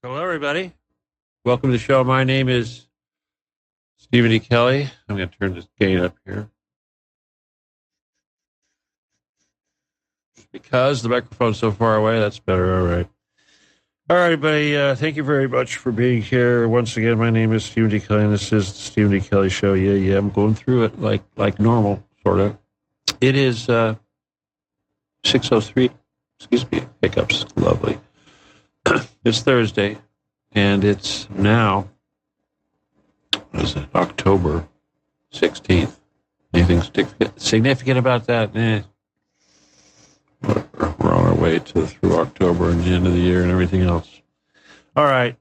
Hello, everybody. Welcome to the show. My name is Stephen E. Kelly. I'm going to turn this gain up here because the microphone's so far away. That's better. All right. All right, everybody. Thank you very much for being here. Once again, my name is Stephen E. Kelly, and this is the Stephen E. Kelly Show. Yeah. I'm going through it like normal, sort of. It is 6:03. Excuse me. Hiccups. Lovely. It's Thursday, and it's now, what is it, October 16th. Anything significant about that? Whatever. We're on our way through October and the end of the year and everything else. All right.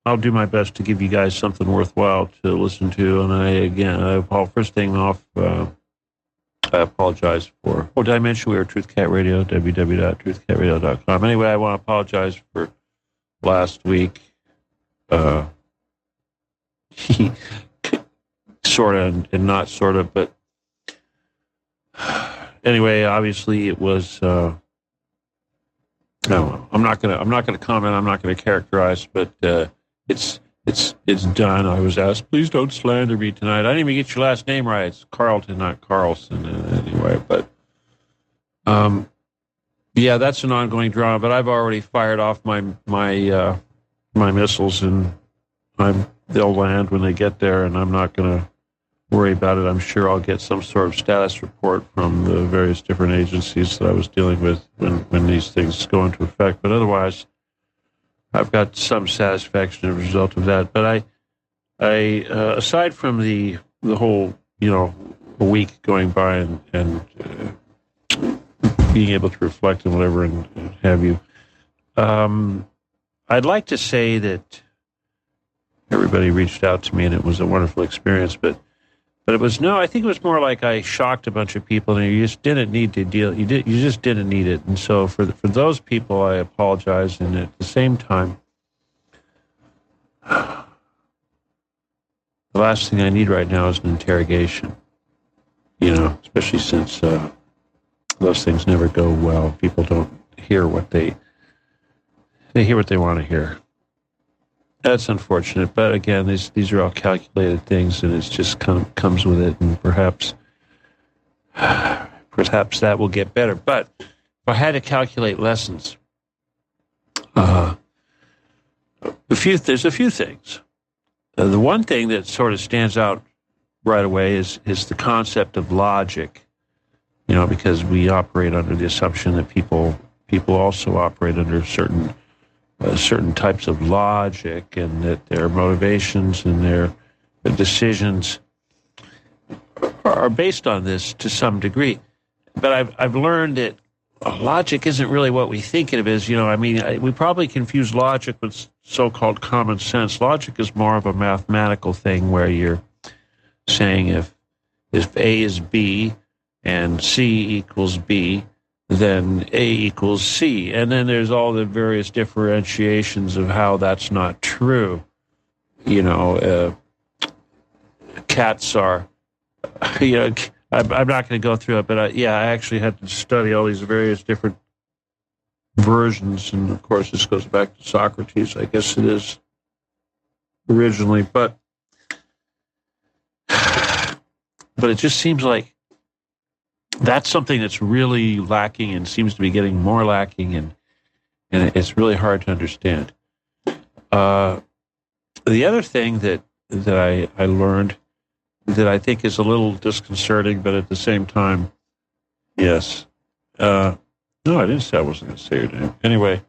I'll do my best to give you guys something worthwhile to listen to. And first thing off, I apologize for, did I mention we were Truthcat Radio, www.truthcatradio.com. Anyway, I want to apologize for last week. Sort of and not sort of, but anyway, obviously it was, no, I'm not going to comment. I'm not going to characterize, but it's done. I was asked, please don't slander me tonight. I didn't even get your last name right. It's Carlton, not Carlson. Anyway, but yeah, that's an ongoing drama. But I've already fired off my missiles, and they'll land when they get there, and I'm not going to worry about it. I'm sure I'll get some sort of status report from the various different agencies that I was dealing with when these things go into effect. But otherwise, I've got some satisfaction as a result of that. But I aside from the whole, a week going by and being able to reflect and whatever and have you, I'd like to say that everybody reached out to me and it was a wonderful experience, but it was, no, I think it was more like I shocked a bunch of people and you just didn't need to deal. You just didn't need it. And so for those people, I apologize. And at the same time, the last thing I need right now is an interrogation, especially since those things never go well. People don't hear what they hear what they want to hear. That's unfortunate, but again, these are all calculated things, and it's just kind of comes with it, and perhaps that will get better. But if I had to calculate lessons, there's a few things. The one thing that sort of stands out right away is the concept of logic. Because we operate under the assumption that people also operate under certain types of logic, and that their motivations and their decisions are based on this to some degree. But I've learned that logic isn't really what we think it is. We probably confuse logic with so-called common sense. Logic is more of a mathematical thing where you're saying if A is B and C equals B, then A equals C. And then there's all the various differentiations of how that's not true. Cats are, I'm not going to go through it, but I actually had to study all these various different versions. And of course, this goes back to Socrates, I guess it is originally. But it just seems like that's something that's really lacking and seems to be getting more lacking, and it's really hard to understand. The other thing that I learned that I think is a little disconcerting, but at the same time, yes. No, I didn't say I wasn't going to say your name. Anyway,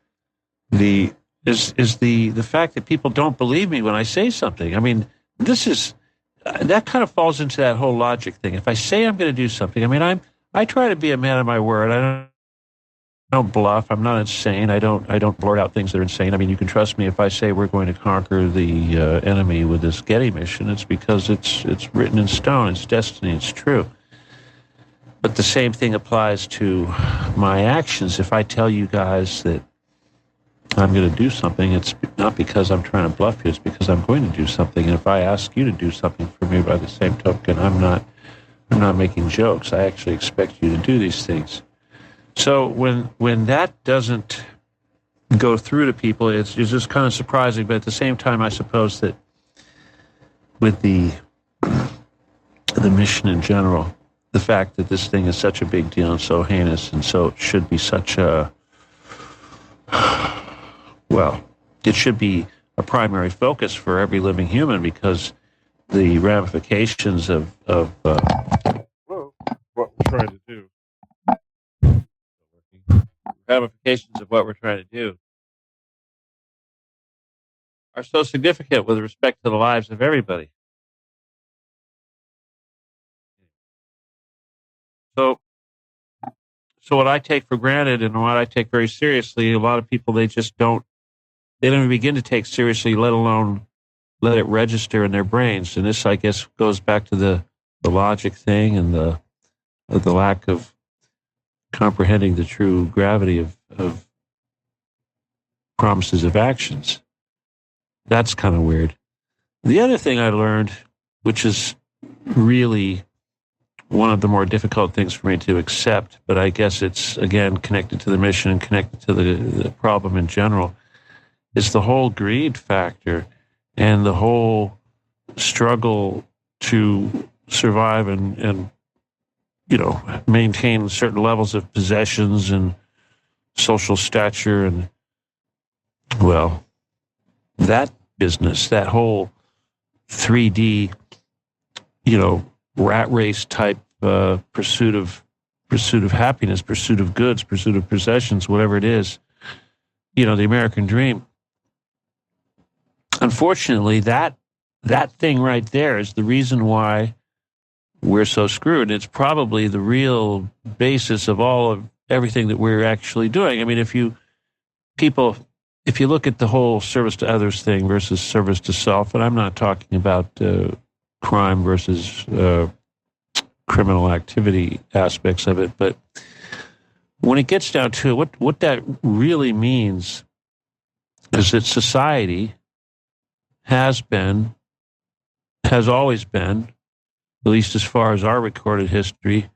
the fact that people don't believe me when I say something. I mean, that kind of falls into that whole logic thing. If I say I'm going to do something, I try to be a man of my word. I don't bluff. I'm not insane. I don't blurt out things that are insane. You can trust me if I say we're going to conquer the enemy with this Getty mission. It's because it's written in stone. It's destiny. It's true. But the same thing applies to my actions. If I tell you guys that I'm going to do something, it's not because I'm trying to bluff you. It's because I'm going to do something. And if I ask you to do something for me by the same token, I'm not making jokes. I actually expect you to do these things. So when that doesn't go through to people, it's just kind of surprising. But at the same time, I suppose that with the mission in general, the fact that this thing is such a big deal and so heinous and so it should be such a, well, it should be a primary focus for every living human, because the ramifications of what we're trying to do, ramifications of what we're trying to do are so significant with respect to the lives of everybody. So what I take for granted and what I take very seriously, a lot of people, they don't even begin to take seriously, let alone let it register in their brains. And this, I guess, goes back to the logic thing and the lack of comprehending the true gravity of promises of actions. That's kind of weird. The other thing I learned, which is really one of the more difficult things for me to accept, but I guess it's, again, connected to the mission and connected to the problem in general, is the whole greed factor and the whole struggle to survive and maintain certain levels of possessions and social stature. And, well, that business, that whole 3D, rat race type pursuit of happiness, pursuit of goods, pursuit of possessions, whatever it is, the American dream. Unfortunately, that thing right there is the reason why we're so screwed. It's probably the real basis of everything that we're actually doing. I mean, if you look at the whole service to others thing versus service to self, and I'm not talking about crime versus criminal activity aspects of it, but when it gets down to it, what that really means is that society has always been, at least as far as our recorded history,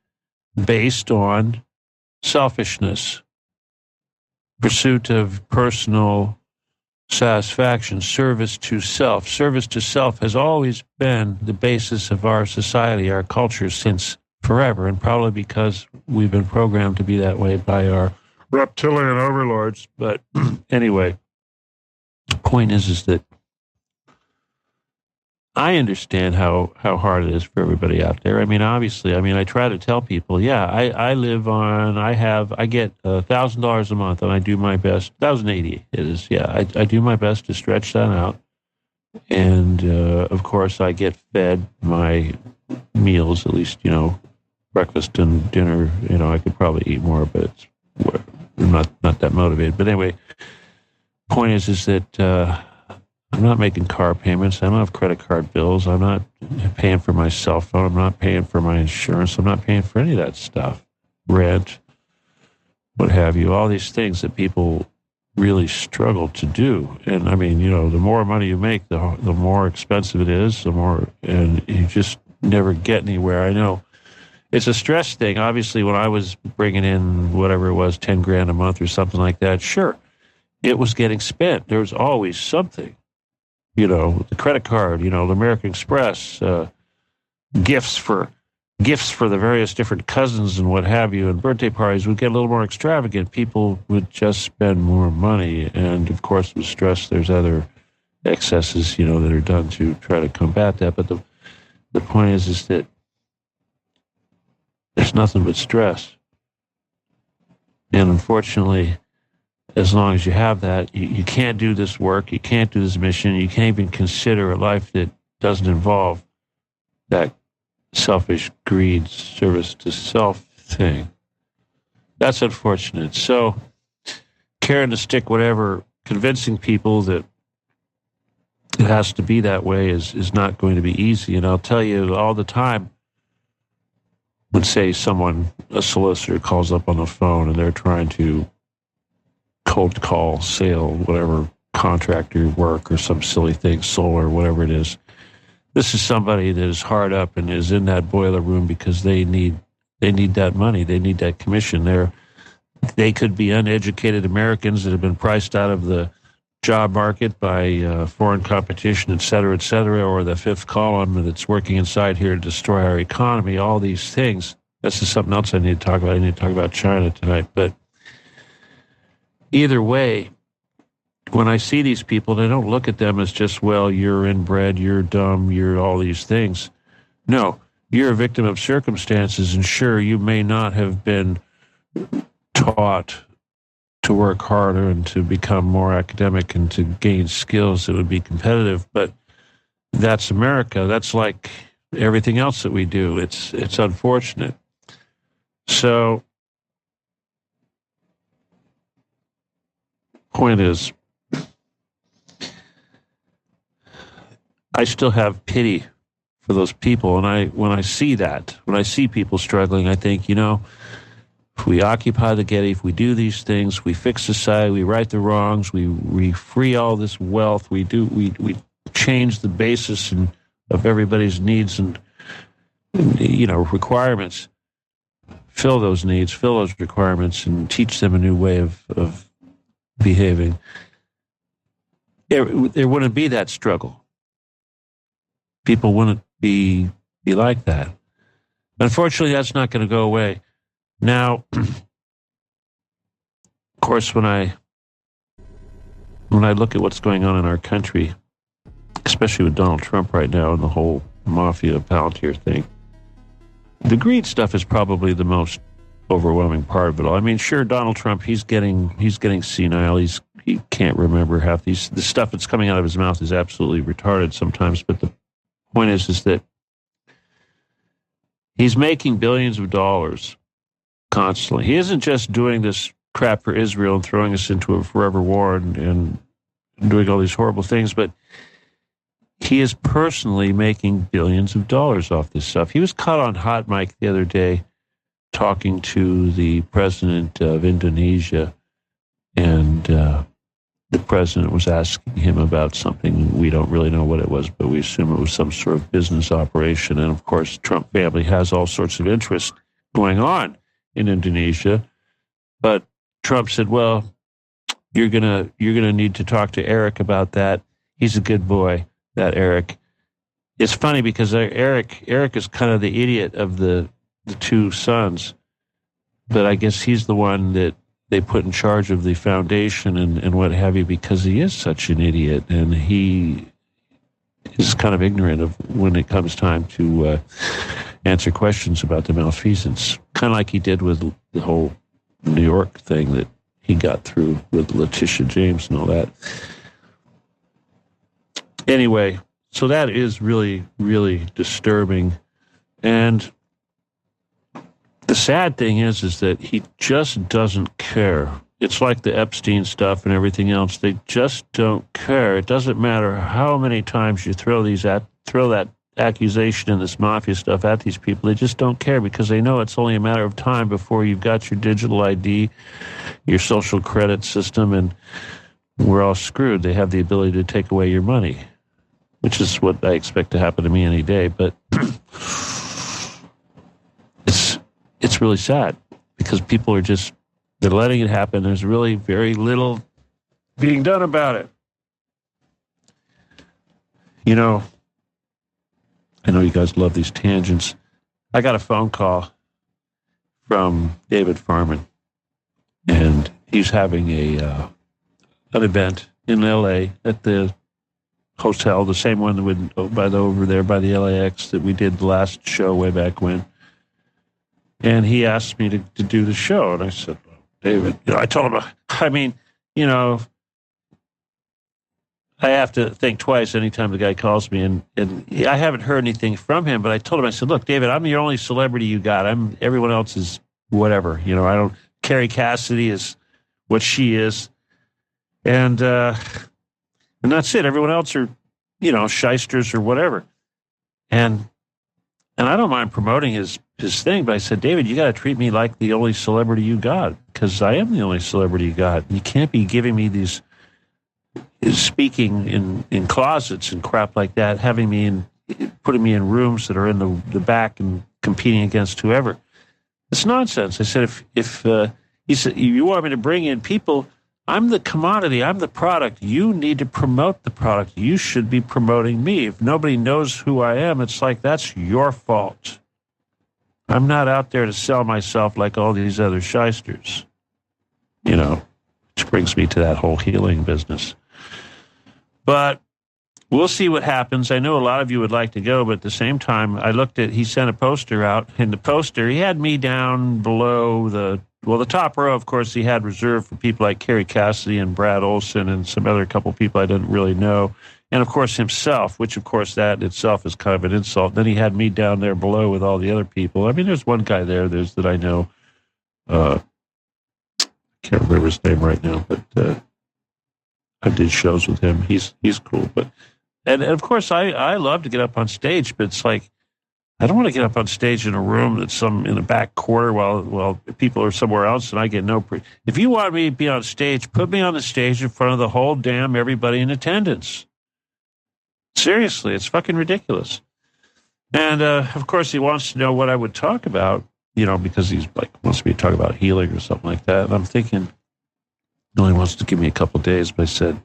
based on selfishness, pursuit of personal satisfaction, service to self. Service to self has always been the basis of our society, our culture, since forever, and probably because we've been programmed to be that way by our reptilian overlords. But anyway, the point is that I understand how hard it is for everybody out there. I mean, obviously, I try to tell people, I get $1,000 a month, and I do my best. 1,080 it is. Yeah, I do my best to stretch that out, and of course, I get fed my meals, at least breakfast and dinner. I could probably eat more, but I'm not that motivated. But anyway, point is that. I'm not making car payments. I don't have credit card bills. I'm not paying for my cell phone. I'm not paying for my insurance. I'm not paying for any of that stuff. Rent, what have you, all these things that people really struggle to do. And the more money you make, the more expensive it is, and you just never get anywhere. I know it's a stress thing. Obviously, when I was bringing in whatever it was, 10 grand a month or something like that, sure, it was getting spent. There was always something. The credit card, the American Express, gifts for the various different cousins and what have you, and birthday parties would get a little more extravagant. People would just spend more money. And of course, with stress, there's other excesses, that are done to try to combat that. But the point is that there's nothing but stress. And unfortunately, as long as you have that, you can't do this work, you can't do this mission, you can't even consider a life that doesn't involve that selfish greed, service to self thing. That's unfortunate. So, carrying the stick, whatever, convincing people that it has to be that way is not going to be easy. And I'll tell you all the time, when, say, a solicitor calls up on the phone and they're trying to cold call, sale, whatever, contractor work or some silly thing, solar, whatever it is. This is somebody that is hard up and is in that boiler room because they need that money. They need that commission. They could be uneducated Americans that have been priced out of the job market by foreign competition, et cetera, or the fifth column that's working inside here to destroy our economy, all these things. This is something else I need to talk about. I need to talk about China tonight. But either way, when I see these people, I don't look at them as just, well, you're inbred, you're dumb, you're all these things. No, you're a victim of circumstances, and sure, you may not have been taught to work harder and to become more academic and to gain skills that would be competitive, but that's America. That's like everything else that we do. It's unfortunate. So, point is, I still have pity for those people, and when I see that, when I see people struggling, I think, if we occupy the Getty, if we do these things, we fix society, we right the wrongs, we free all this wealth, we change the basis of everybody's needs and requirements, fill those needs, fill those requirements, and teach them a new way of behaving. There wouldn't be that struggle. People wouldn't be like that. Unfortunately, that's not going to go away. Now, of course, when I look at what's going on in our country, especially with Donald Trump right now and the whole mafia Palantir thing, the greed stuff is probably the most overwhelming part of it all. I mean, sure, Donald Trump, he's getting senile. He can't remember half the stuff that's coming out of his mouth is absolutely retarded sometimes. But the point is that he's making billions of dollars constantly. He isn't just doing this crap for Israel and throwing us into a forever war and doing all these horrible things, but he is personally making billions of dollars off this stuff. He was caught on hot mic the other day talking to the president of Indonesia, and the president was asking him about something. We don't really know what it was, but we assume it was some sort of business operation. And of course, the Trump family has all sorts of interests going on in Indonesia. But Trump said, well, you're gonna need to talk to Eric about that. He's a good boy, that Eric. It's funny because Eric is kind of the idiot of the two sons, but I guess he's the one that they put in charge of the foundation and what have you, because he is such an idiot, and he is kind of ignorant of when it comes time to answer questions about the malfeasance, kind of like he did with the whole New York thing that he got through with Letitia James and all that. Anyway, so that is really, really disturbing. And the sad thing is that he just doesn't care. It's like the Epstein stuff and everything else. They just don't care. It doesn't matter how many times you throw that accusation and this mafia stuff at these people. They just don't care because they know it's only a matter of time before you've got your digital ID, your social credit system, and we're all screwed. They have the ability to take away your money, which is what I expect to happen to me any day. But it's really sad because people are they're letting it happen. There's really very little being done about it. I know you guys love these tangents. I got a phone call from David Farman, and he's having an event in L.A. at the hotel, the same one that would over there by the LAX that we did the last show way back when. And he asked me to do the show, and I said, well, David, I told him, I have to think twice anytime the guy calls me, and I haven't heard anything from him, but I told him, I said, look, David, I'm the only celebrity you got. Everyone else is whatever. Carrie Cassidy is what she is. And that's it. Everyone else are, shysters or whatever. And I don't mind promoting his thing, but I said, David, you got to treat me like the only celebrity you got, because I am the only celebrity you got. You can't be giving me these speaking in closets and crap like that, putting me in rooms that are in the back and competing against whoever. It's nonsense. I said, if He said, you want me to bring in people? I'm the commodity. I'm the product. You need to promote the product. You should be promoting me. If nobody knows who I am, it's like, that's your fault. I'm not out there to sell myself like all these other shysters. You know, which brings me to that whole healing business. But we'll see what happens. I know a lot of you would like to go, but at the same time, I looked at, he sent a poster out. In the poster, he had me down below the top row, of course, he had reserved for people like Kerry Cassidy and Brad Olson and some other couple people I didn't really know. And, of course, himself, which, of course, that itself is kind of an insult. Then he had me down there below with all the other people. I mean, there's one guy there that I know. Can't remember his name right now, but I did shows with him. He's cool. But and of course, I love to get up on stage, but it's like, I don't want to get up on stage in a room that's in a back corner while people are somewhere else and I get no If you want me to be on stage, put me on the stage in front of the whole damn everybody in attendance. Seriously, it's fucking ridiculous. And, of course, he wants to know what I would talk about, you know, because he's like, wants me to talk about healing or something like that. And I'm thinking, he only wants to give me a couple of days, but I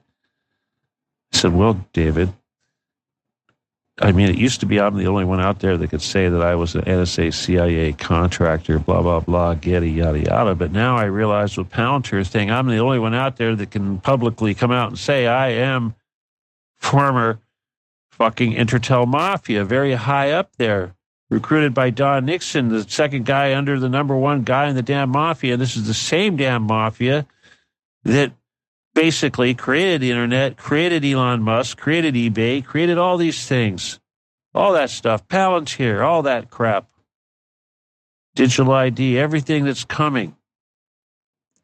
said, well, David, I mean, it used to be I'm the only one out there that could say that I was an NSA CIA contractor, blah, blah, blah, yada, yada, yada. But now I realize with Palantir thing, I'm the only one out there that can publicly come out and say I am former fucking Intertel Mafia, very high up there, recruited by Don Nixon, the second guy under the number one guy in the damn mafia. And this is the same damn mafia that basically created the internet, created Elon Musk, created eBay, created all these things, all that stuff, Palantir, all that crap, digital ID, everything that's coming,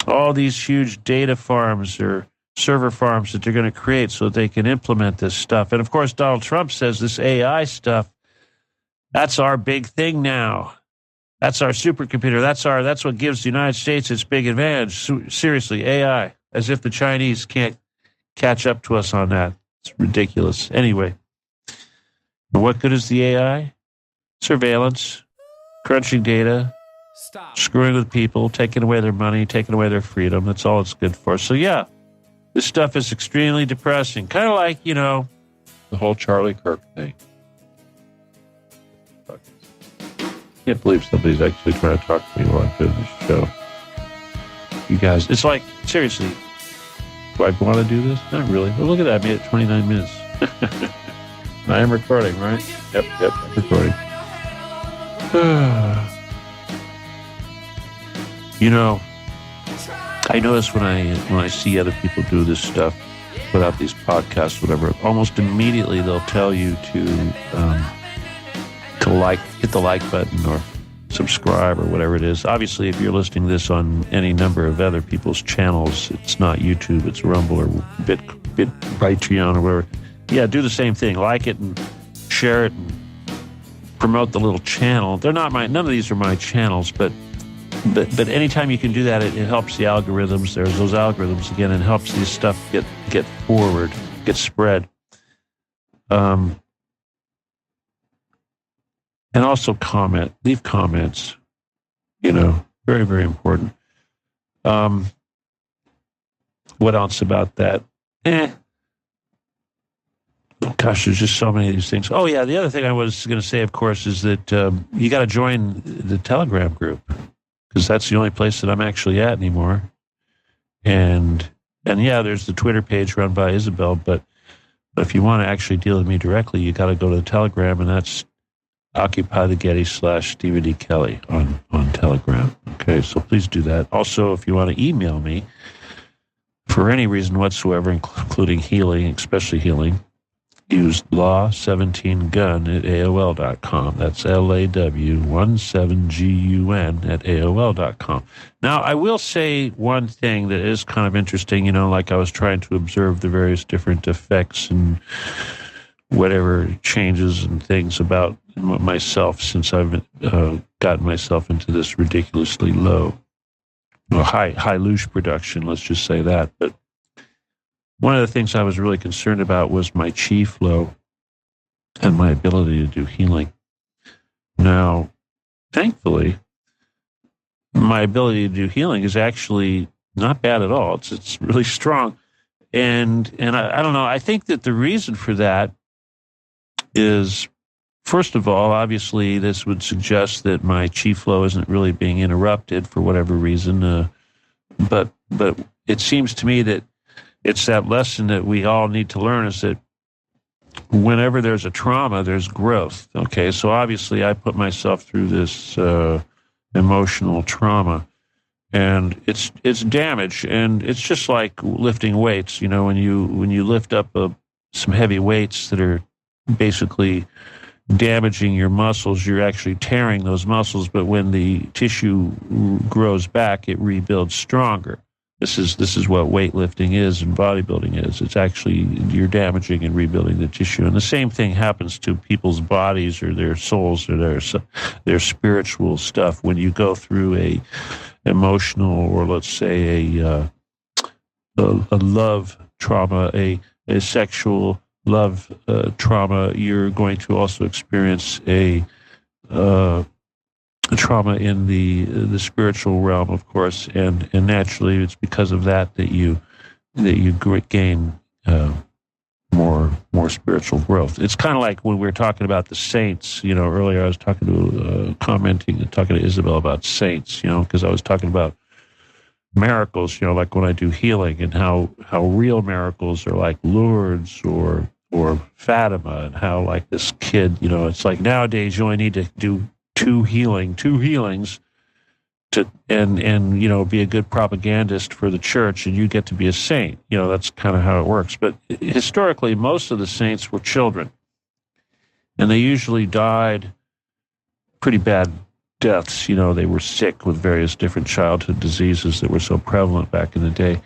all these huge data farms or server farms that they're going to create so that they can implement this stuff. And of course, Donald Trump says this AI stuff, that's our big thing now. That's our supercomputer. That's what gives the United States its big advantage. Seriously, AI. As if the Chinese can't catch up to us on that. It's ridiculous. Anyway, what good is the AI? Surveillance, crunching data, screwing with people, taking away their money, taking away their freedom. That's all it's good for. So, yeah, this stuff is extremely depressing. Kind of like, you know, the whole Charlie Kirk thing. I can't believe somebody's actually trying to talk to me while I'm doing this show. You guys, it's like, seriously, do I want to do this? Not really. Well, look at that. I made it 29 minutes. I am recording, right? Yep, I'm recording. You know, I notice when I see other people do this stuff, put out these podcasts, whatever, almost immediately they'll tell you to hit the like button or subscribe or whatever it is. Obviously, if you're listening to this on any number of other people's channels, it's not YouTube, it's Rumble or Patreon or whatever. Yeah, do the same thing. Like it and share it and promote the little channel. None of these are my channels, but anytime you can do that, it helps the algorithms. There's those algorithms again, and helps this stuff get forward, get spread. And also leave comments, you know, very, very important. What else about that? Gosh, there's just so many of these things. Oh, yeah, the other thing I was going to say, of course, is that you got to join the Telegram group, because that's the only place that I'm actually at anymore. And yeah, there's the Twitter page run by Isabel, but if you want to actually deal with me directly, you got to go to the Telegram, and that's Occupy the Getty /Stephen D. Kelly on Telegram. Okay, so please do that. Also, if you want to email me for any reason whatsoever, including healing, especially healing, use law17gun at AOL.com. That's LAW17GUN at AOL.com. Now, I will say one thing that is kind of interesting, you know, like I was trying to observe the various different effects and whatever changes and things about myself since I've gotten myself into this ridiculously low, high loosh production, let's just say that. But one of the things I was really concerned about was my chi flow and my ability to do healing. Now, thankfully, my ability to do healing is actually not bad at all. It's really strong. And I don't know. I think that the reason for that is, first of all, obviously, this would suggest that my chi flow isn't really being interrupted for whatever reason. But it seems to me that it's that lesson that we all need to learn, is that whenever there's a trauma, there's growth. Okay, so obviously, I put myself through this emotional trauma, and it's damage, and it's just like lifting weights. You know, when you lift up some heavy weights that are basically damaging your muscles, you're actually tearing those muscles. But when the tissue grows back, it rebuilds stronger. This is what weightlifting is and bodybuilding is. It's actually, you're damaging and rebuilding the tissue. And the same thing happens to people's bodies or their souls or their spiritual stuff. When you go through a emotional, or let's say a love trauma, a sexual love trauma, you're going to also experience a trauma in the spiritual realm, of course, and naturally it's because of that you gain more spiritual growth. It's kind of like when we were talking about the saints. You know, earlier I was talking to Isabel about saints. You know, because I was talking about miracles. You know, like when I do healing, and how real miracles are like Lourdes or Fatima, and how like this kid. You know, it's like nowadays you only need to do two healings to and you know, be a good propagandist for the church, and you get to be a saint. You know, that's kind of how it works. But historically, most of the saints were children, and they usually died pretty bad deaths. You know, they were sick with various different childhood diseases that were so prevalent back in the day,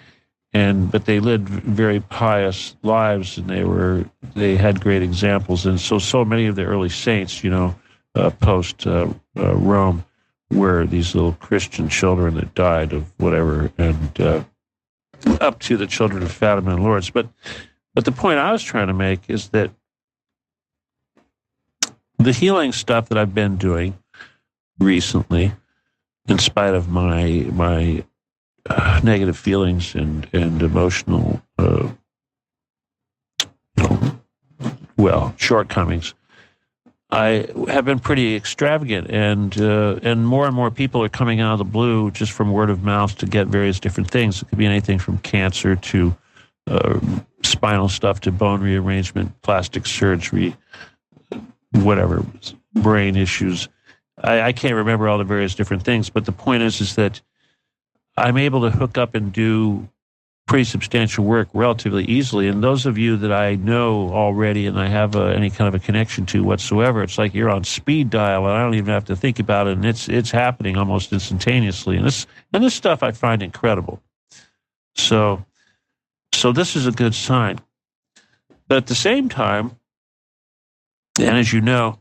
but they lived very pious lives, and they had great examples. And so many of the early saints, you know, post Rome, were these little Christian children that died of whatever, and up to the children of Fatima and Lourdes. But the point I was trying to make is that the healing stuff that I've been doing recently, in spite of my negative feelings and emotional shortcomings, I have been pretty extravagant, and more people are coming out of the blue just from word of mouth to get various different things. It could be anything from cancer to spinal stuff to bone rearrangement, plastic surgery, whatever, brain issues. I can't remember all the various different things, but the point is that I'm able to hook up and do pretty substantial work relatively easily. And those of you that I know already and I have any kind of a connection to whatsoever, it's like you're on speed dial, and I don't even have to think about it, and it's happening almost instantaneously. And this stuff I find incredible. So this is a good sign. But at the same time, and as you know,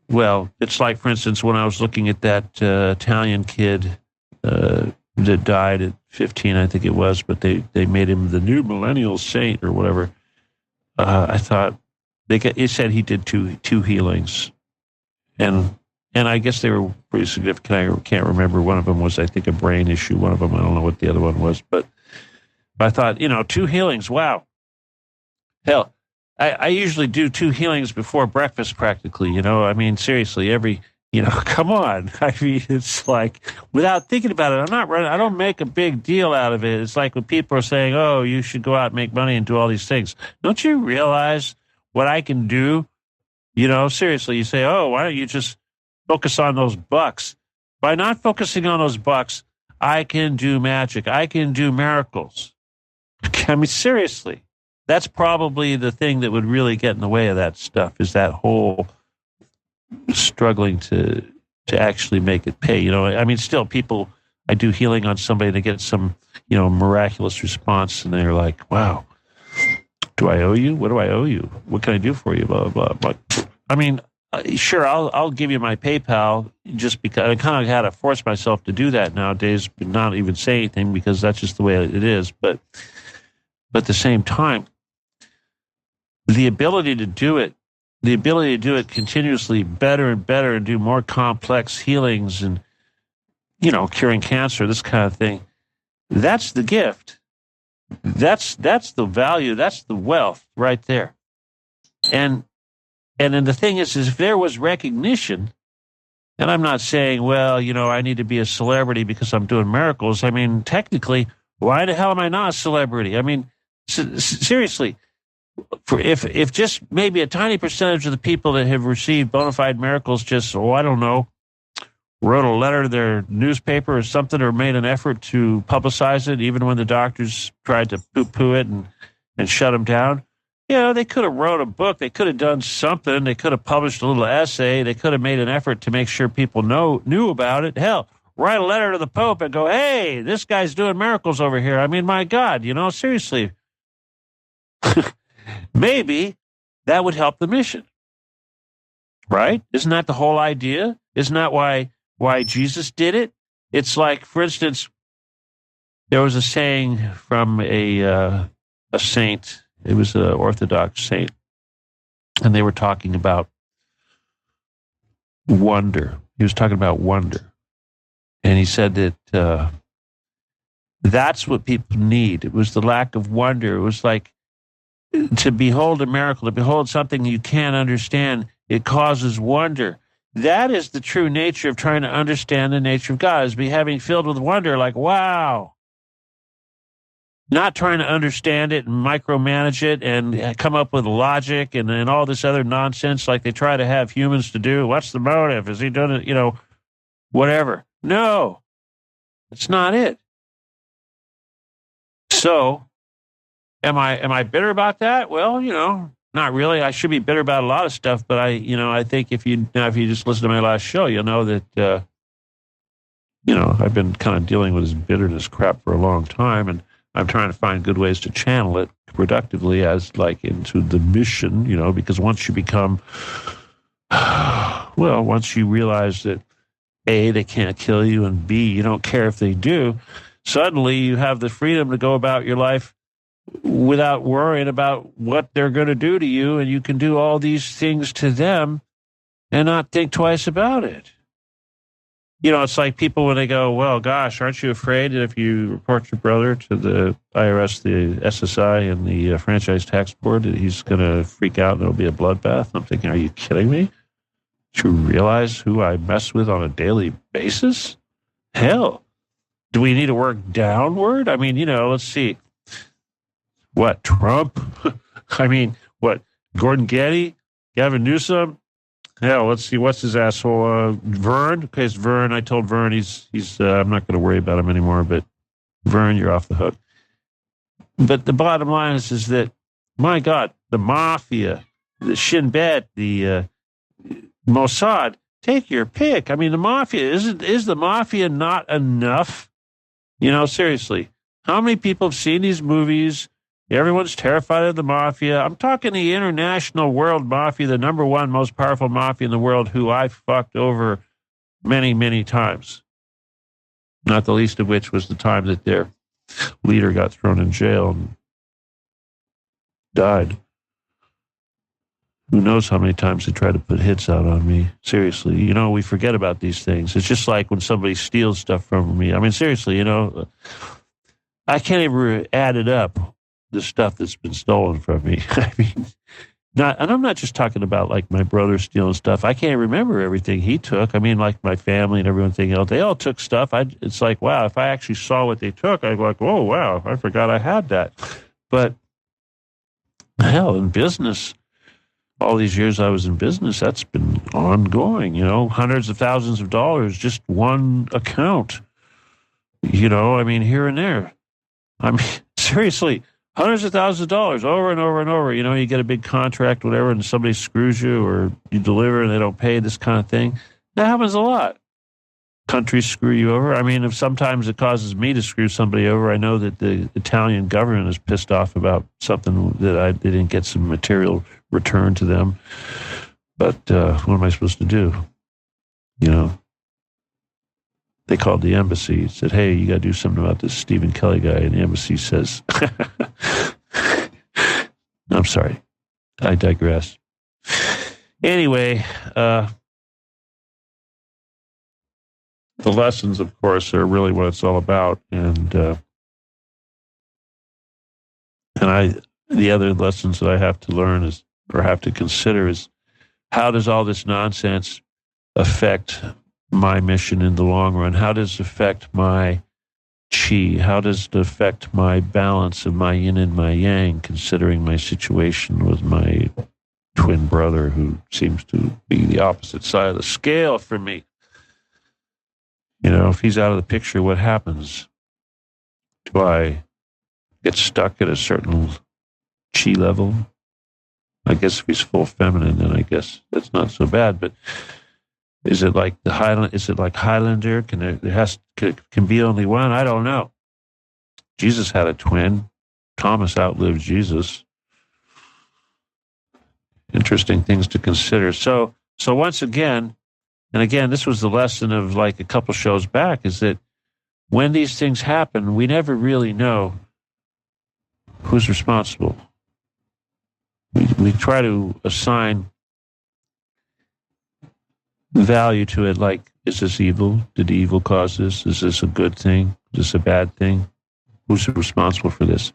well, it's like, for instance, when I was looking at that Italian kid that died at 15, I think it was, but they made him the new millennial saint or whatever. I thought it said he did two healings, and I guess they were pretty significant. I can't remember. One of them was, I think, a brain issue. One of them, I don't know what the other one was, but I thought, you know, 2 healings. Wow, hell, I usually do 2 healings before breakfast, practically. You know, I mean, seriously, come on. I mean, it's like, without thinking about it, I don't make a big deal out of it. It's like when people are saying, oh, you should go out and make money and do all these things. Don't you realize what I can do? You know, seriously, you say, oh, why don't you just focus on those bucks? By not focusing on those bucks, I can do magic. I can do miracles. I mean, seriously, that's probably the thing that would really get in the way of that stuff, is that whole struggling to actually make it pay. You know, I mean, still, people, I do healing on somebody, they get some, you know, miraculous response, and they're like, wow, do I owe you? What do I owe you? What can I do for you? Blah, blah, blah. I mean, sure, I'll give you my PayPal, just because I kind of had to force myself to do that nowadays, but not even say anything, because that's just the way it is. But at the same time, the ability to do it continuously better and better, and do more complex healings, and curing cancer, this kind of thing. That's the gift. That's the value. That's the wealth right there. And then the thing is if there was recognition, and I'm not saying, well, I need to be a celebrity because I'm doing miracles. I mean, technically, why the hell am I not a celebrity? I mean, seriously, if just maybe a tiny percentage of the people that have received bona fide miracles just, I don't know, wrote a letter to their newspaper or something, or made an effort to publicize it, even when the doctors tried to poo-poo it and shut them down. They could have wrote a book. They could have done something. They could have published a little essay. They could have made an effort to make sure people knew about it. Hell, write a letter to the Pope and go, hey, this guy's doing miracles over here. I mean, my God, seriously. Maybe that would help the mission, right? Isn't that the whole idea? Isn't that why Jesus did it? It's like, for instance, there was a saying from a saint. It was an Orthodox saint, and they were talking about wonder. He was talking about wonder, and he said that that's what people need. It was the lack of wonder. It was like to behold a miracle, to behold something you can't understand. It causes wonder. That is the true nature of trying to understand the nature of God, is be having filled with wonder, like, wow. Not trying to understand it and micromanage it and come up with logic and all this other nonsense like they try to have humans to do. What's the motive? Is he doing it, whatever? No, it's not it. So am I bitter about that? Well, not really. I should be bitter about a lot of stuff, but I think if you just listen to my last show, you'll know that, I've been kind of dealing with this bitterness crap for a long time, and I'm trying to find good ways to channel it productively as like into the mission, because once you become, once you realize that A, they can't kill you, and B, you don't care if they do, suddenly you have the freedom to go about your life without worrying about what they're going to do to you, and you can do all these things to them and not think twice about it. It's like people when they go, well, gosh, aren't you afraid that if you report your brother to the IRS, the SSI, and the Franchise Tax Board, that he's going to freak out and it'll be a bloodbath? I'm thinking, are you kidding me? Do you realize who I mess with on a daily basis? Hell, do we need to work downward? I mean, let's see. What, Trump? I mean, what, Gordon Getty? Gavin Newsom? Hell, let's see, what's his asshole? Vern? Okay, it's Vern. I told Vern he's I'm not going to worry about him anymore, but Vern, you're off the hook. But the bottom line is that, my God, the mafia, the Shin Bet, the Mossad, take your pick. I mean, the mafia, is the mafia not enough? Seriously, how many people have seen these movies? Everyone's terrified of the mafia. I'm talking the international world mafia, the number one most powerful mafia in the world, who I fucked over many, many times. Not the least of which was the time that their leader got thrown in jail and died. Who knows how many times they tried to put hits out on me. Seriously, we forget about these things. It's just like when somebody steals stuff from me. I mean, seriously, I can't even add it up, the stuff that's been stolen from me. I mean, and I'm not just talking about like my brother stealing stuff. I can't remember everything he took. I mean, like my family and everything else, they all took stuff. It's like, wow, if I actually saw what they took, I'd be like, oh, wow, I forgot I had that. But hell, in business, all these years I was in business, that's been ongoing, hundreds of thousands of dollars, just one account, I mean, here and there. I mean, seriously, hundreds of thousands of dollars over and over and over. You get a big contract, whatever, and somebody screws you, or you deliver and they don't pay, this kind of thing. That happens a lot. Countries screw you over. I mean, if sometimes it causes me to screw somebody over, I know that the Italian government is pissed off about something that they didn't get some material return to them. But what am I supposed to do? They called the embassy, said, hey, you got to do something about this Stephen Kelly guy. And the embassy says, I'm sorry, I digress. Anyway, the lessons, of course, are really what it's all about. And the other lessons that I have to learn is, or have to consider, is how does all this nonsense affect my mission in the long run? How does it affect my chi? How does it affect my balance of my yin and my yang, considering my situation with my twin brother, who seems to be the opposite side of the scale for me? You know, if he's out of the picture, what happens? Do I get stuck at a certain chi level? I guess if he's full feminine, then I guess that's not so bad. But is it like the Highland? Is it like Highlander? Can be only one? I don't know. Jesus had a twin. Thomas outlived Jesus. Interesting things to consider. So once again, and again, this was the lesson of like a couple shows back, is that when these things happen, we never really know who's responsible. We try to assign value to it, like, is this evil? Did evil cause this? Is this a good thing? Is this a bad thing? Who's responsible for this?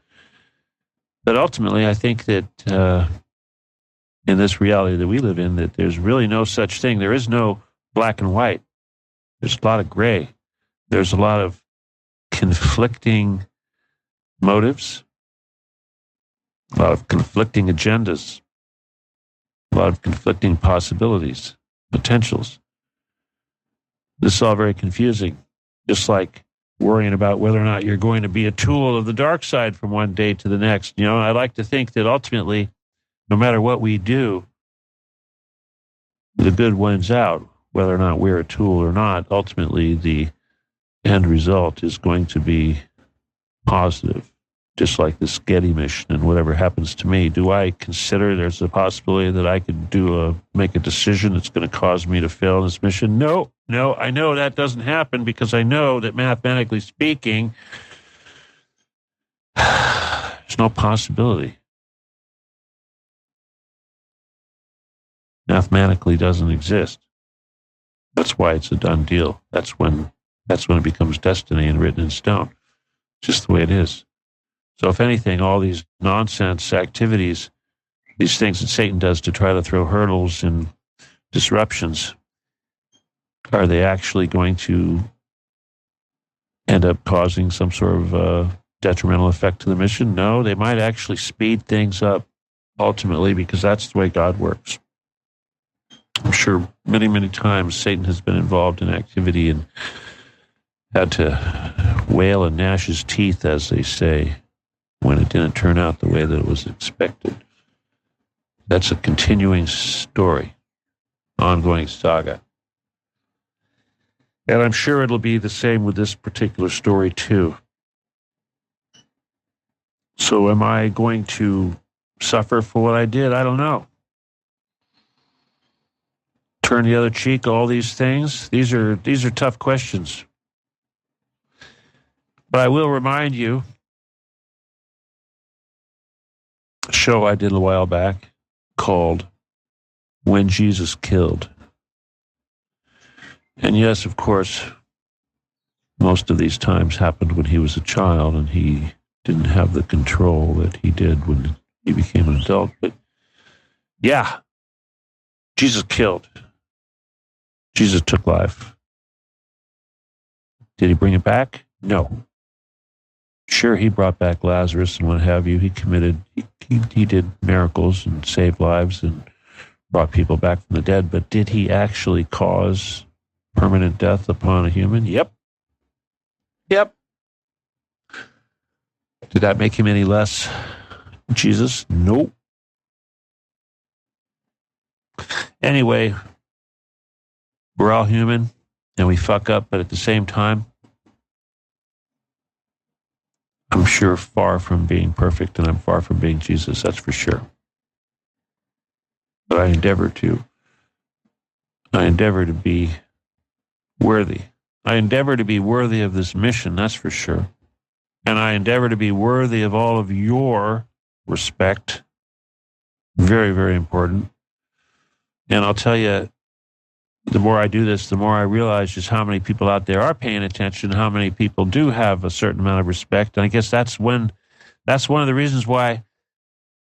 But ultimately, I think that in this reality that we live in, that there's really no such thing. There is no black and white. There's a lot of gray. There's a lot of conflicting motives, a lot of conflicting agendas, a lot of conflicting possibilities, potentials. This is all very confusing, just like worrying about whether or not you're going to be a tool of the dark side from one day to the next. You know, I like to think that ultimately, no matter what we do, the good wins out, whether or not we're a tool or not. Ultimately, the end result is going to be positive, just like this Getty mission and whatever happens to me. Do I consider there's a possibility that I could make a decision that's going to cause me to fail in this mission? No, I know that doesn't happen, because I know that mathematically speaking, there's no possibility. Mathematically doesn't exist. That's why it's a done deal. That's when it becomes destiny and written in stone. Just the way it is. So if anything, all these nonsense activities, these things that Satan does to try to throw hurdles and disruptions, are they actually going to end up causing some sort of detrimental effect to the mission? No, they might actually speed things up ultimately, because that's the way God works. I'm sure many, many times Satan has been involved in activity and had to wail and gnash his teeth, as they say, when it didn't turn out the way that it was expected. That's a continuing story, ongoing saga. And I'm sure it'll be the same with this particular story, too. So am I going to suffer for what I did? I don't know. Turn the other cheek, all these things? These are tough questions. But I will remind you, a show I did a while back called When Jesus Killed. And yes, of course, most of these times happened when he was a child and he didn't have the control that he did when he became an adult. But yeah, Jesus killed. Jesus took life. Did he bring it back? No. Sure, he brought back Lazarus and what have you. He did miracles and saved lives and brought people back from the dead. But did he actually cause permanent death upon a human? Yep. Did that make him any less Jesus? Nope. Anyway, we're all human and we fuck up, but at the same time, I'm sure far from being perfect, and I'm far from being Jesus, that's for sure. But I endeavor to be worthy. I endeavor to be worthy of this mission, that's for sure. And I endeavor to be worthy of all of your respect. Very, very important. And I'll tell you, the more I do this, the more I realize just how many people out there are paying attention, how many people do have a certain amount of respect. And I guess that's one of the reasons why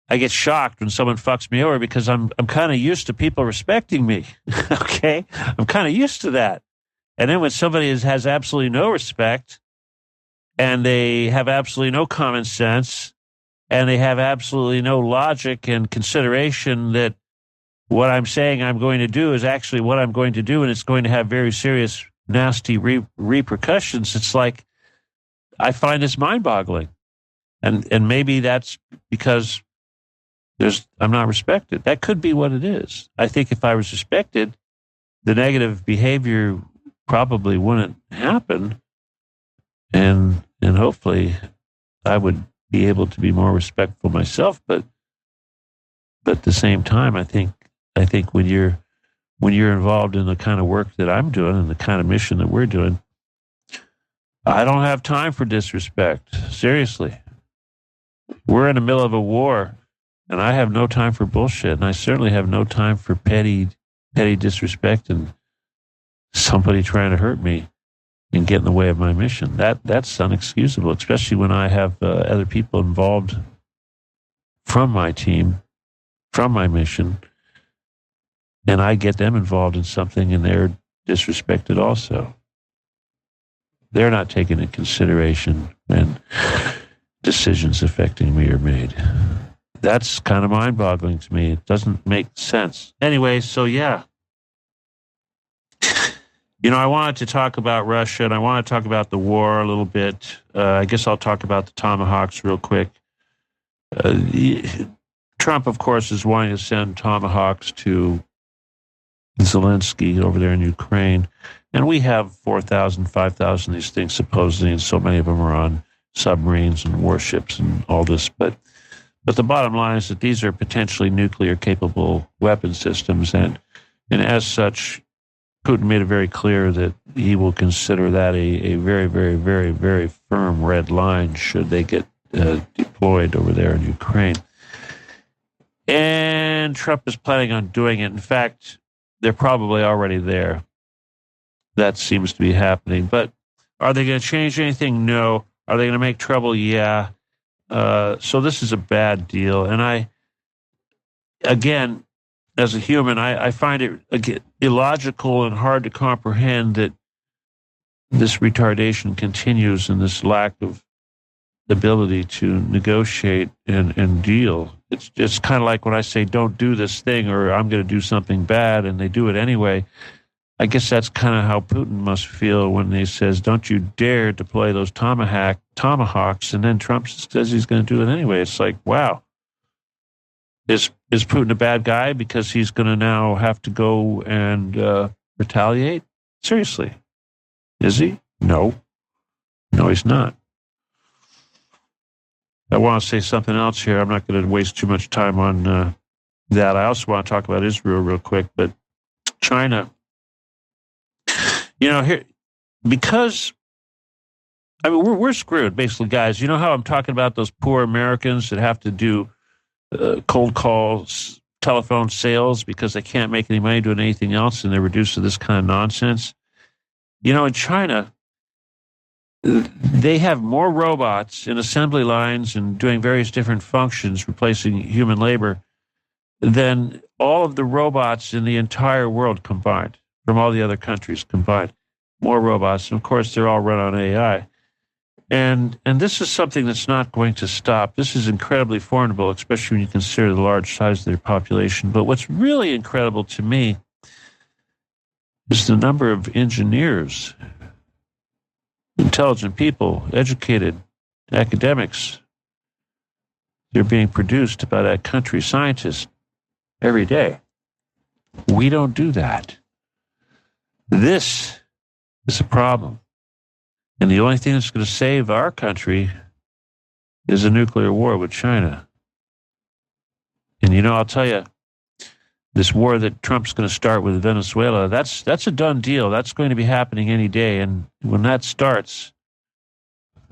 I get shocked when someone fucks me over, because I'm kind of used to people respecting me. Okay? I'm kind of used to that. And then when somebody has absolutely no respect, and they have absolutely no common sense, and they have absolutely no logic and consideration that what I'm saying I'm going to do is actually what I'm going to do, and it's going to have very serious, nasty repercussions. It's like, I find this mind-boggling. And maybe that's because I'm not respected. That could be what it is. I think if I was respected, the negative behavior probably wouldn't happen, and hopefully I would be able to be more respectful myself. But at the same time, I think when you're involved in the kind of work that I'm doing and the kind of mission that we're doing, I don't have time for disrespect. Seriously. We're in the middle of a war, and I have no time for bullshit, and I certainly have no time for petty disrespect and somebody trying to hurt me and get in the way of my mission. That's unexcusable, especially when I have other people involved from my team, from my mission, and I get them involved in something and they're disrespected also. They're not taken into consideration when decisions affecting me are made. That's kind of mind-boggling to me. It doesn't make sense. Anyway, so yeah. I wanted to talk about Russia, and I want to talk about the war a little bit. I guess I'll talk about the Tomahawks real quick. Trump, of course, is wanting to send Tomahawks to Zelensky over there in Ukraine. And we have 4,000, 5,000 of these things supposedly, and so many of them are on submarines and warships and all this. But the bottom line is that these are potentially nuclear-capable weapon systems, and as such, Putin made it very clear that he will consider that a very, very, very, very firm red line should they get deployed over there in Ukraine. And Trump is planning on doing it. In fact, they're probably already there. That seems to be happening. But are they going to change anything? No. Are they going to make trouble? Yeah. So this is a bad deal. And again, as a human, I find it illogical and hard to comprehend that this retardation continues and this lack of ability to negotiate and deal. It's just kind of like when I say, don't do this thing, or I'm going to do something bad, and they do it anyway. I guess that's kind of how Putin must feel when he says, don't you dare deploy those tomahawks, and then Trump says he's going to do it anyway. It's like, wow. Is Putin a bad guy because he's going to now have to go and retaliate? Seriously. Is he? No. No, he's not. I want to say something else here. I'm not going to waste too much time on that. I also want to talk about Israel real quick, but China, here, because, we're screwed, basically, guys. You know how I'm talking about those poor Americans that have to do cold calls, telephone sales because they can't make any money doing anything else, and they're reduced to this kind of nonsense? In China, they have more robots in assembly lines and doing various different functions, replacing human labor, than all of the robots in the entire world combined, from all the other countries combined. More robots. And of course, they're all run on AI. And this is something that's not going to stop. This is incredibly formidable, especially when you consider the large size of their population. But what's really incredible to me is the number of engineers, intelligent people, educated academics. They're being produced by that country, scientists, every day. We don't do that. This is a problem. And the only thing that's going to save our country is a nuclear war with China. And I'll tell you, this war that Trump's going to start with Venezuela, that's a done deal. That's going to be happening any day. And when that starts,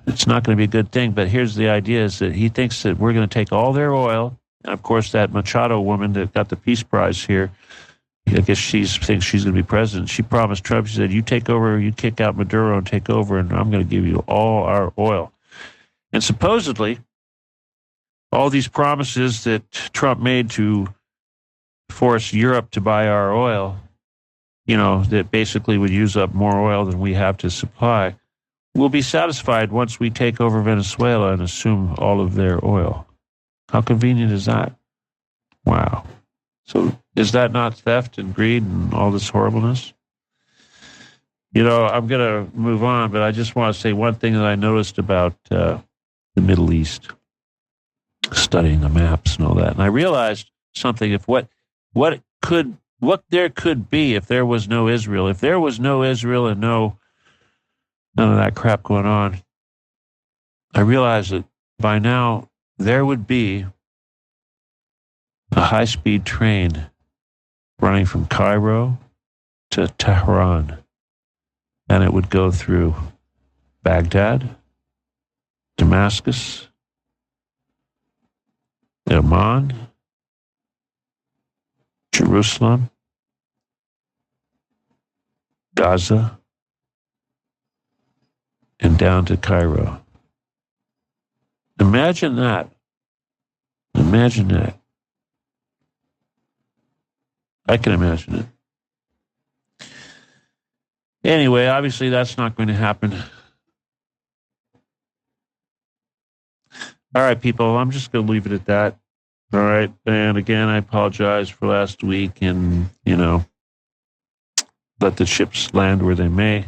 it's not going to be a good thing. But here's the idea, is that he thinks that we're going to take all their oil. And of course, that Machado woman that got the Peace Prize here, I guess she thinks she's going to be president. She promised Trump, she said, you take over, you kick out Maduro and take over, and I'm going to give you all our oil. And supposedly, all these promises that Trump made to force Europe to buy our oil, that basically would use up more oil than we have to supply, will be satisfied once we take over Venezuela and assume all of their oil. How convenient is that? Wow. So is that not theft and greed and all this horribleness? I'm going to move on, but I just want to say one thing that I noticed about the Middle East, studying the maps and all that. And I realized something, if what there could be if there was no Israel. If there was no Israel and none of that crap going on, I realized that by now there would be a high-speed train running from Cairo to Tehran, and it would go through Baghdad, Damascus, Amman, Jerusalem, Gaza, and down to Cairo. Imagine that. Imagine that. I can imagine it. Anyway, obviously that's not going to happen. All right, people, I'm just going to leave it at that. All right. And again, I apologize for last week and, let the ships land where they may.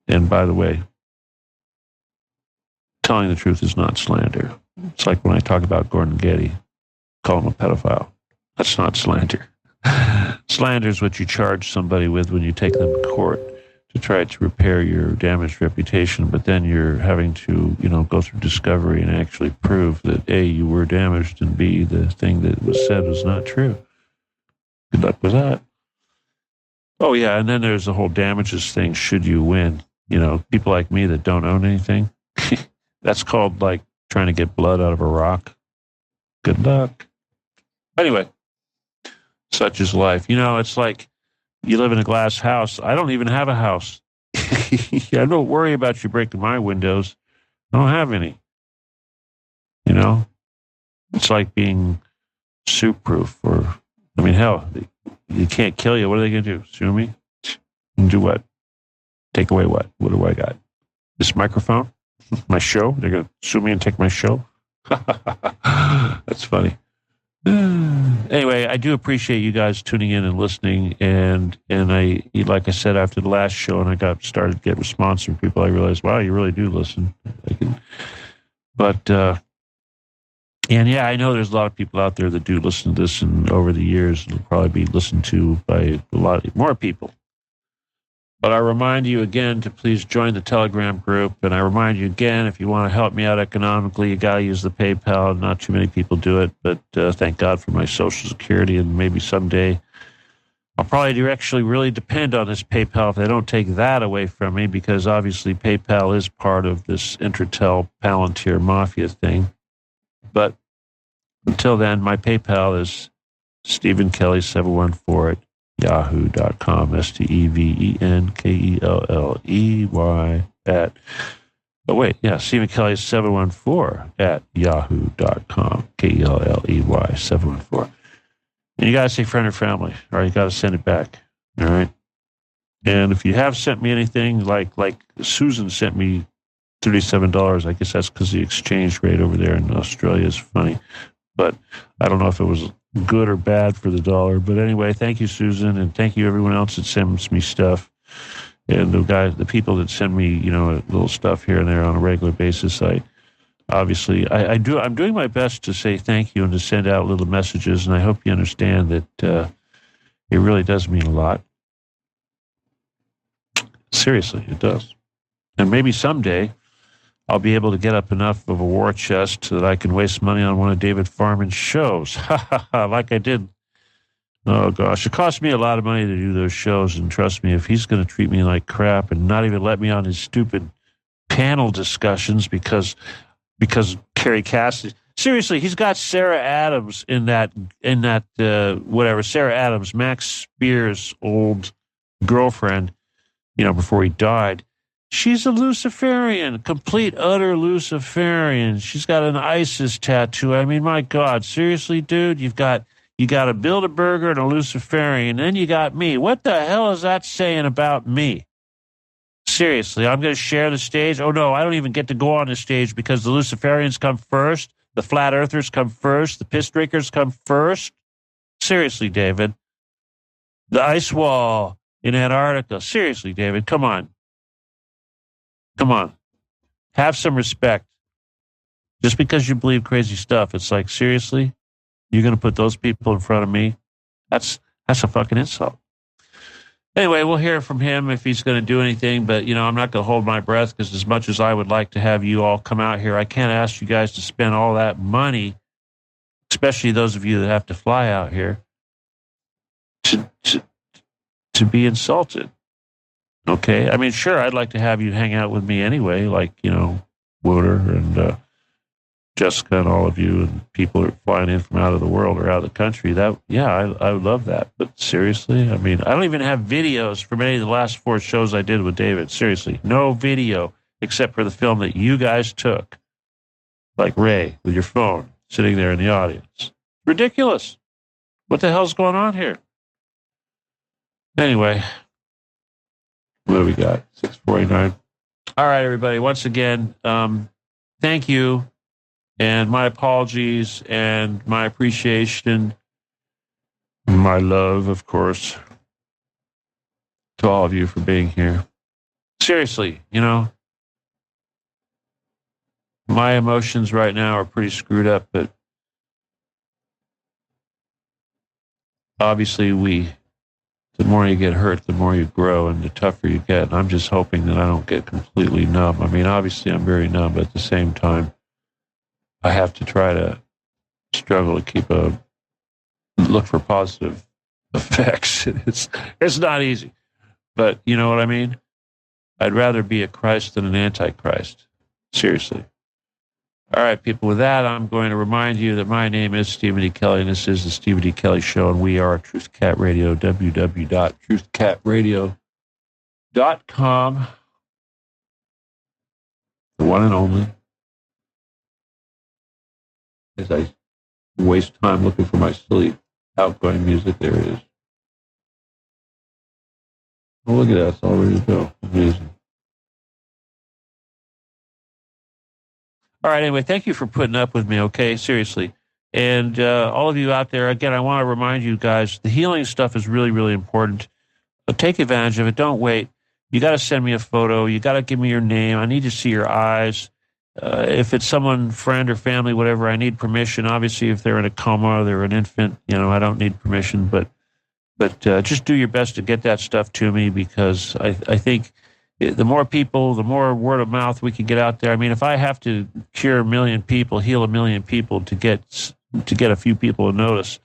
And by the way, telling the truth is not slander. It's like when I talk about Gordon Getty, call him a pedophile. That's not slander. Slander is what you charge somebody with when you take them to court to try to repair your damaged reputation, but then you're having to, go through discovery and actually prove that A, you were damaged, and B, the thing that was said was not true. Good luck with that. Oh, yeah, and then there's the whole damages thing, should you win. People like me that don't own anything, that's called like trying to get blood out of a rock. Good luck. Anyway, such is life. It's like you live in a glass house. I don't even have a house. I don't worry about you breaking my windows. I don't have any. It's like being suit-proof hell, you can't kill you. What are they going to do? Sue me? And do what? Take away what? What do I got? This microphone? My show? They're going to sue me and take my show? That's funny. Anyway, I do appreciate you guys tuning in and listening. And I, like I said, after the last show, and I started to get response from people, I realized, wow, you really do listen. And yeah, I know there's a lot of people out there that do listen to this, and over the years, it'll probably be listened to by a lot more people. But I remind you again to please join the Telegram group. And I remind you again, if you want to help me out economically, you got to use the PayPal. Not too many people do it, but thank God for my Social Security. And maybe someday I'll probably actually really depend on this PayPal if they don't take that away from me, because obviously PayPal is part of this Intratel Palantir Mafia thing. But until then, my PayPal is Stephen Kelly 714 at yahoo.com, StevenKelley at, Stephen Kelly 714 at yahoo.com, Kelley 714. And you got to say friend or family, or you got to send it back, all right? And if you have sent me anything, like Susan sent me $37, I guess that's because the exchange rate over there in Australia is funny. But I don't know if it was good or bad for the dollar. But anyway, thank you, Susan, and thank you everyone else that sends me stuff. And the people that send me, little stuff here and there on a regular basis. I'm doing my best to say thank you and to send out little messages. And I hope you understand that it really does mean a lot. Seriously, it does. And maybe someday I'll be able to get up enough of a war chest so that I can waste money on one of David Farman's shows. Like I did. Oh, gosh. It cost me a lot of money to do those shows. And trust me, if he's going to treat me like crap and not even let me on his stupid panel discussions because Carrie Cassidy, Seriously, he's got Sarah Adams in that whatever. Sarah Adams, Max Spears' old girlfriend, before he died. She's a Luciferian, complete, utter Luciferian. She's got an ISIS tattoo. I mean, my God, seriously, dude, you got a Bilderberger and a Luciferian, and then you got me. What the hell is that saying about me? Seriously, I'm going to share the stage. Oh, no, I don't even get to go on the stage because the Luciferians come first. The flat earthers come first. The piss drinkers come first. Seriously, David. The ice wall in Antarctica. Seriously, David, come on. Come on. Have some respect. Just because you believe crazy stuff, it's like, seriously? You're going to put those people in front of me? That's a fucking insult. Anyway, we'll hear from him if he's going to do anything, but, I'm not going to hold my breath because as much as I would like to have you all come out here, I can't ask you guys to spend all that money, especially those of you that have to fly out here, to be insulted. Okay? I mean, sure, I'd like to have you hang out with me anyway, like, Wooder and Jessica and all of you and people that are flying in from out of the world or out of the country. I would love that. But seriously, I mean, I don't even have videos from any of the last 4 shows I did with David. Seriously, no video except for the film that you guys took, like Ray with your phone sitting there in the audience. Ridiculous. What the hell's going on here? Anyway, what do we got? 6:49. All right, everybody. Once again, thank you. And my apologies and my appreciation, my love, of course, to all of you for being here. Seriously, my emotions right now are pretty screwed up, but obviously the more you get hurt, the more you grow and the tougher you get. And I'm just hoping that I don't get completely numb. I mean, obviously I'm very numb, but at the same time, I have to try to struggle to look for positive effects. It's not easy, but you know what I mean? I'd rather be a Christ than an Antichrist. Seriously. All right, people, with that, I'm going to remind you that my name is Stephen D. Kelly, and this is the Stephen D. Kelly Show, and we are Truth Cat Radio, www.truthcatradio.com. The one and only. As I waste time looking for my silly outgoing music, there it is. Oh, look at that. It's all ready to go. Amazing. All right, anyway, thank you for putting up with me, okay? Seriously. And all of you out there, again, I want to remind you guys, the healing stuff is really, really important. But take advantage of it. Don't wait. You got to send me a photo. You got to give me your name. I need to see your eyes. If it's someone, friend or family, whatever, I need permission. Obviously, if they're in a coma or they're an infant, I don't need permission. But just do your best to get that stuff to me because I think the more people, the more word of mouth we can get out there. I mean, if I have to cure 1 million people, heal 1 million people to get a few people to notice,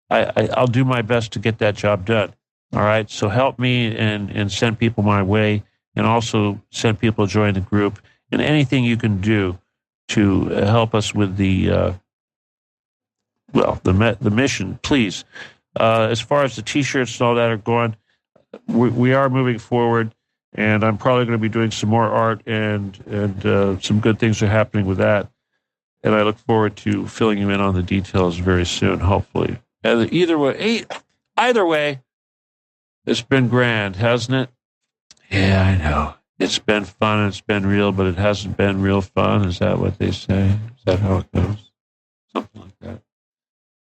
I'll do my best to get that job done. All right, so help me and send people my way, and also send people to join the group. And anything you can do to help us with the mission, please. As far as the T-shirts and all that are going, we are moving forward, and I'm probably going to be doing some more art, and some good things are happening with that. And I look forward to filling you in on the details very soon, hopefully. And either way, it's been grand, hasn't it? Yeah, I know. It's been fun, it's been real, but it hasn't been real fun. Is that what they say? Is that how it goes? Something like that.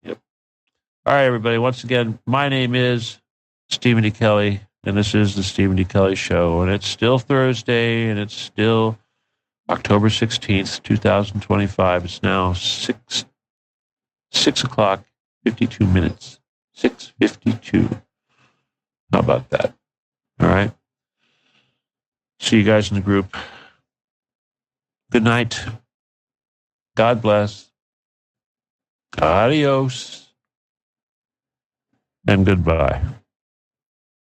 Yep. All right, everybody. Once again, my name is Stephen D. Kelly, and this is the Stephen D. Kelly Show. And it's still Thursday, and it's still October 16th, 2025. It's now 6 o'clock, 52 minutes. 6:52. How about that? All right. See you guys in the group. Good night. God bless. Adios. And goodbye.